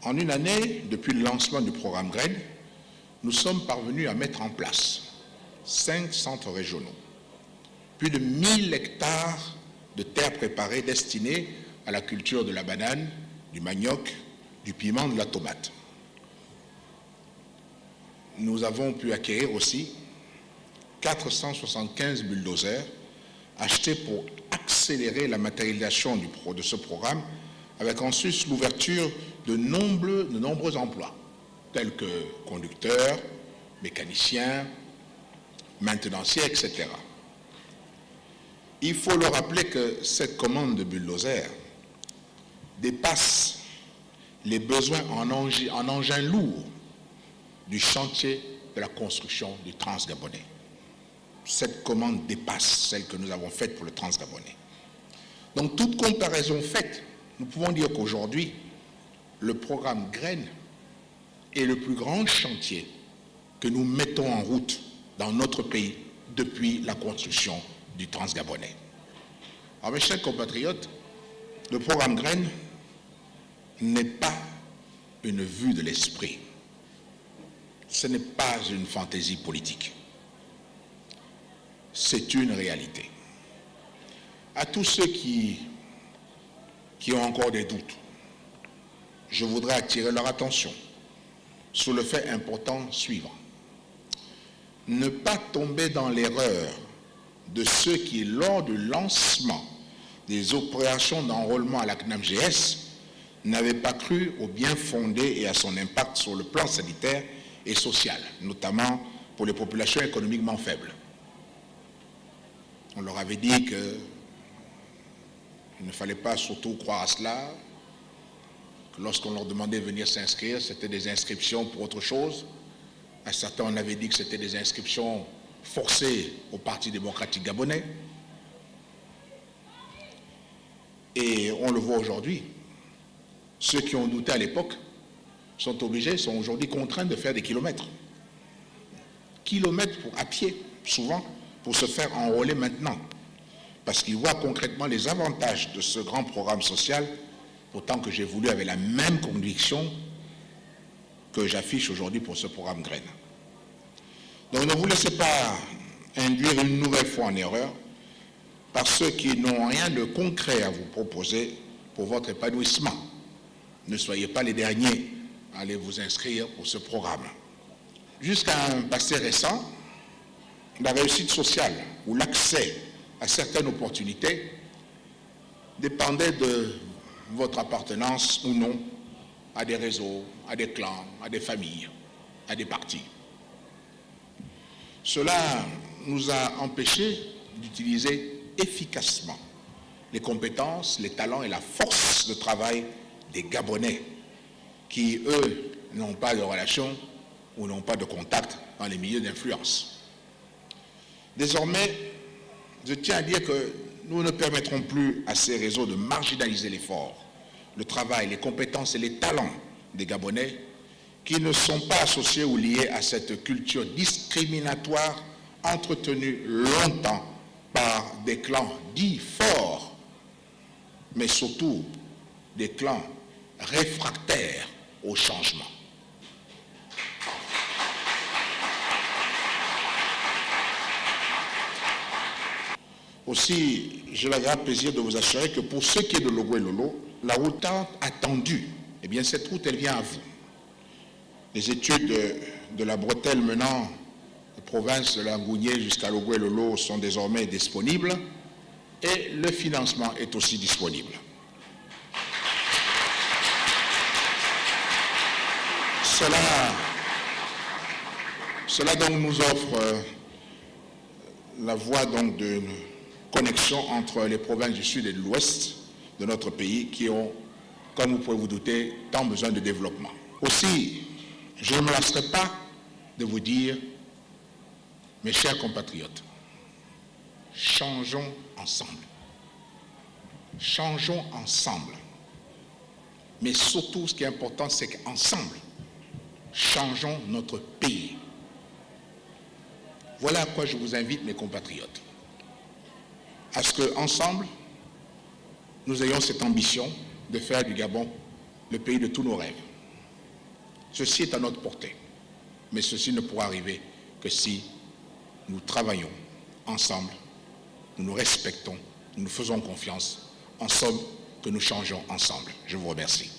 En une année, depuis le lancement du programme GREN, nous sommes parvenus à mettre en place 5 centres régionaux, plus de 1000 hectares de terres préparées destinées à la culture de la banane, du manioc, du piment, de la tomate. Nous avons pu acquérir aussi 475 bulldozers achetés pour accélérer la matérialisation de ce programme, avec ensuite l'ouverture de nombreux emplois, tels que conducteurs, mécaniciens, maintenanciers, etc. Il faut le rappeler que cette commande de bulldozers dépasse les besoins en engins lourds du chantier de la construction du Transgabonais. Cette commande dépasse celle que nous avons faite pour le Transgabonais. Donc, toute comparaison faite, nous pouvons dire qu'aujourd'hui, le programme GREN est le plus grand chantier que nous mettons en route dans notre pays depuis la construction du Transgabonais. Alors, mes chers compatriotes, le programme GREN n'est pas une vue de l'esprit. Ce n'est pas une fantaisie politique. C'est une réalité. À tous ceux qui ont encore des doutes, je voudrais attirer leur attention sur le fait important suivant. Ne pas tomber dans l'erreur de ceux qui, lors du lancement des opérations d'enrôlement à la CNAMGS, n'avaient pas cru au bien fondé et à son impact sur le plan sanitaire et social, notamment pour les populations économiquement faibles. On leur avait dit qu'il ne fallait pas surtout croire à cela, que lorsqu'on leur demandait de venir s'inscrire, c'était des inscriptions pour autre chose. À certains, on avait dit que c'était des inscriptions forcées au Parti démocratique gabonais. Et on le voit aujourd'hui. Ceux qui ont douté à l'époque sont aujourd'hui contraints de faire des kilomètres. Kilomètres à pied, souvent, pour se faire enrôler maintenant. Parce qu'ils voient concrètement les avantages de ce grand programme social, autant que j'ai voulu avec la même conviction que j'affiche aujourd'hui pour ce programme GREN. Donc ne vous laissez pas induire une nouvelle fois en erreur par ceux qui n'ont rien de concret à vous proposer pour votre épanouissement. Ne soyez pas les derniers à aller vous inscrire pour ce programme. Jusqu'à un passé récent, la réussite sociale ou l'accès à certaines opportunités dépendait de votre appartenance ou non à des réseaux, à des clans, à des familles, à des partis. Cela nous a empêchés d'utiliser efficacement les compétences, les talents et la force de travail des Gabonais qui, eux, n'ont pas de relation ou n'ont pas de contact dans les milieux d'influence. Désormais, je tiens à dire que nous ne permettrons plus à ces réseaux de marginaliser l'effort, le travail, les compétences et les talents des Gabonais qui ne sont pas associés ou liés à cette culture discriminatoire entretenue longtemps par des clans dits forts, mais surtout des clans réfractaires au changement. Aussi, j'ai le grand plaisir de vous assurer que pour ce qui est de Logoué Lolo, la route tant attendue, eh bien cette route, elle vient à vous. Les études de la bretelle menant de province de Langounier jusqu'à Logoué Lolo sont désormais disponibles et le financement est aussi disponible. Cela donc nous offre la voie donc d'une connexion entre les provinces du sud et de l'ouest de notre pays qui ont, comme vous pouvez vous douter, tant besoin de développement. Aussi, je ne me lasserai pas de vous dire, mes chers compatriotes, changeons ensemble. Changeons ensemble. Mais surtout, ce qui est important, c'est qu'ensemble, changeons notre pays. Voilà à quoi je vous invite, mes compatriotes. À ce qu'ensemble, nous ayons cette ambition de faire du Gabon le pays de tous nos rêves. Ceci est à notre portée. Mais ceci ne pourra arriver que si nous travaillons ensemble, nous nous respectons, nous nous faisons confiance, en somme, que nous changeons ensemble. Je vous remercie.